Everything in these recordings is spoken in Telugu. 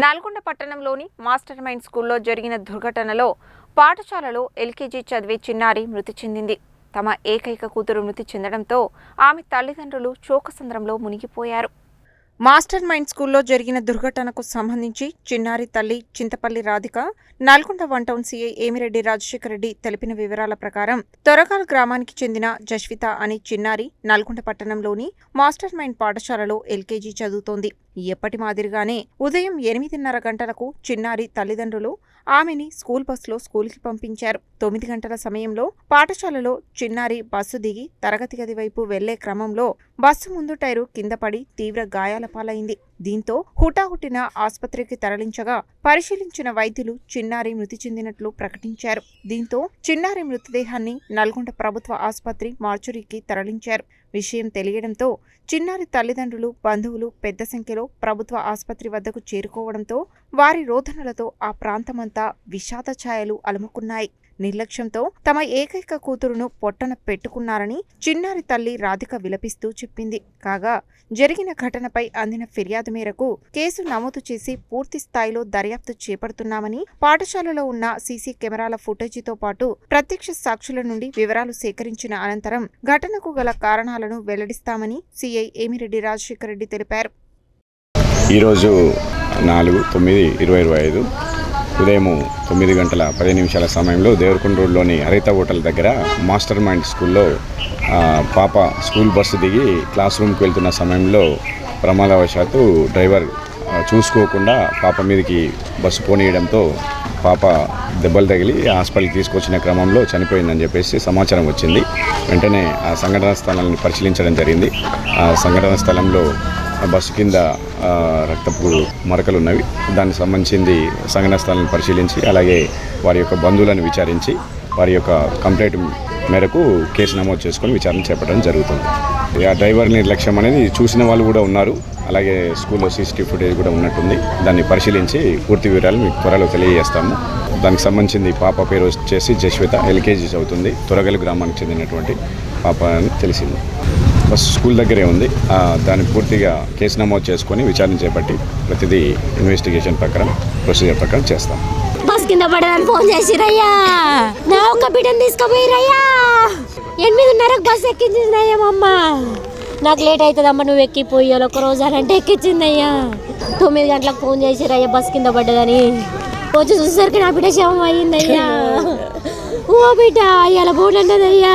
నల్గొండ పట్టణంలోని మాస్టర్ మైండ్ స్కూల్లో జరిగిన దుర్ఘటనలో పాఠశాలలో ఎల్కేజీ చదివే చిన్నారి మృతి చెందింది. తమ ఏకైక కూతురు మృతి చెందడంతో ఆమె తల్లిదండ్రులు శోకసంద్రంలో మునిగిపోయారు. మాస్టర్ మైండ్ స్కూల్లో జరిగిన దుర్ఘటనకు సంబంధించి చిన్నారి తల్లి చింతపల్లి రాధిక, నల్గొండ 1 టౌన్ సీఐ ఏమిరెడ్డి రాజశేఖర్ రెడ్డి తెలిపిన వివరాల ప్రకారం తొరకాల్ గ్రామానికి చెందిన జస్విత అనే చిన్నారి నల్గొండ పట్టణంలోని మాస్టర్ మైండ్ పాఠశాలలో ఎల్కేజీ చదువుతోంది. ఎప్పటి మాదిరిగానే ఉదయం 8:30 గంటలకు చిన్నారి తల్లిదండ్రులు ఆమెని స్కూల్ బస్సులో స్కూల్కి పంపించారు. 9 గంటల సమయంలో పాఠశాలలో చిన్నారి బస్సు దిగి తరగతి గది వైపు వెళ్లే క్రమంలో బస్సు ముందు టైరు కింద పడి తీవ్ర గాయాల పాలైంది. దీంతో హుటాహుటిన ఆసుపత్రికి తరలించగా పరిశీలించిన వైద్యులు చిన్నారి మృతి చెందినట్లు ప్రకటించారు. దీంతో చిన్నారి మృతదేహాన్ని నల్గొండ ప్రభుత్వ ఆసుపత్రి మార్చురీకి తరలించారు. విషయం తెలియడంతో చిన్నారి తల్లిదండ్రులు, బంధువులు పెద్ద సంఖ్యలో ప్రభుత్వ ఆసుపత్రి వద్దకు చేరుకోవడంతో వారి రోదనలతో ఆ ప్రాంతమంతా విషాద ఛాయలు అలుముకున్నాయి. నిర్లక్ష్యంతో తమ ఏకైక కూతురును పొట్టన పెట్టుకున్నారని చిన్నారి తల్లి రాధిక విలపిస్తూ చెప్పింది. కాగా జరిగిన ఘటనపై అందిన ఫిర్యాదు మేరకు కేసు నమోదు చేసి పూర్తి స్థాయిలో దర్యాప్తు చేపడుతున్నామని, పాఠశాలలో ఉన్న సీసీ కెమెరాల ఫుటేజీతో పాటు ప్రత్యక్ష సాక్షుల నుండి వివరాలు సేకరించిన అనంతరం ఘటనకు గల కారణాలను వెల్లడిస్తామని సీఐ ఏమిరెడ్డి రాజశేఖర్ రెడ్డి తెలిపారు. ఈరోజు 4/9/2025 ఉదయం 9 గంటల 10 నిమిషాల సమయంలో దేవరకొండ రోడ్లోని హరిత హోటల్ దగ్గర మాస్టర్ మైండ్ స్కూల్లో పాప స్కూల్ బస్సు దిగి క్లాస్ రూమ్కి వెళ్తున్న సమయంలో ప్రమాదవశాత్తు డ్రైవర్ చూసుకోకుండా పాప మీదకి బస్సు పోనీయడంతో పాప దెబ్బలు తగిలి హాస్పిటల్కి తీసుకొచ్చిన క్రమంలో చనిపోయిందని చెప్పేసి సమాచారం వచ్చింది. వెంటనే ఆ సంఘటనా స్థలాన్ని పరిశీలించడం జరిగింది. ఆ సంఘటన స్థలంలో బస్సు కింద రక్తపు మరకలు ఉన్నవి. దానికి సంబంధించింది సంఘటనా స్థలాన్ని పరిశీలించి అలాగే వారి యొక్క బంధువులను విచారించి వారి యొక్క కంప్లైంట్ మేరకు కేసు నమోదు చేసుకొని విచారణ చేపట్టడం జరుగుతుంది. ఆ డ్రైవర్ నిర్లక్ష్యం అనేది చూసిన వాళ్ళు కూడా ఉన్నారు. అలాగే స్కూల్లో సీసీటీవీ ఫుటేజ్ కూడా ఉన్నట్టుంది. దాన్ని పరిశీలించి పూర్తి వివరాలు మీకు త్వరలో తెలియజేస్తాము. దానికి సంబంధించింది పాప పేరు వచ్చేసి జస్విత, ఎల్కేజీ చదువుతుంది. తొరగల్ గ్రామానికి చెందినటువంటి పాప అని తెలిసింది. బస్ స్కూల్ దగ్గరే ఉంది. దాన్ని పూర్తిగా కేసు నమోదు చేసుకొని విచారణ చేపట్టి ప్రతిదీ ఇన్వెస్టిగేషన్ ప్రకారం ప్రొసీజర్ ప్రకారం చేస్తాం. బస్ కింద పడడానికి ఫోన్ చేసిరయ్యా, నా ఒక్క బిడ్డను తీసుకుపోయిరయ్యా. 8:30కు బస్ ఎక్కించిందయ్యా మా అమ్మ. నాకు లేట్ అవుతుందమ్మా, నువ్వు ఎక్కిపోయాలి ఒక రోజు అని అంటే ఎక్కించిందయ్యా. 9 గంటలకు ఫోన్ చేసిరయ్యా బస్ కింద పడ్డదని. వచ్చి చూసేసరికి నా బిడ్డ శవం అయ్యిందయ్యా. ఓ బిడ్డ ఇలా బోర్డు అన్నదయ్యా,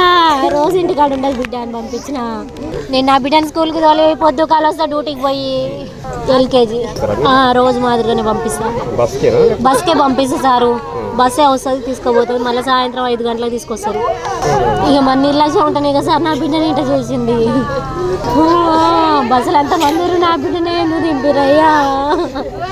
రోజు ఇంటికాడ ఉండదు బిడ్డ అని పంపించిన. నేను నా బిడ్డని స్కూల్కి తోలి పొద్దు కాలు వస్తా డ్యూటీకి పోయి ఎల్కేజీ రోజు మాదిరిగానే పంపిస్తాను. బస్కే పంపిస్తా సారు. బస్సే వస్తుంది తీసుకుపోతుంది, మళ్ళీ సాయంత్రం 5 గంటలకు తీసుకొస్తారు. ఇక మన నిర్లక్ష్యం ఉంటానే కదా సార్ నా బిడ్డని ఇంట చేసింది. బస్సులు అంత మంది నా బిడ్డనే ఎందుకు దింపిరయ్యా.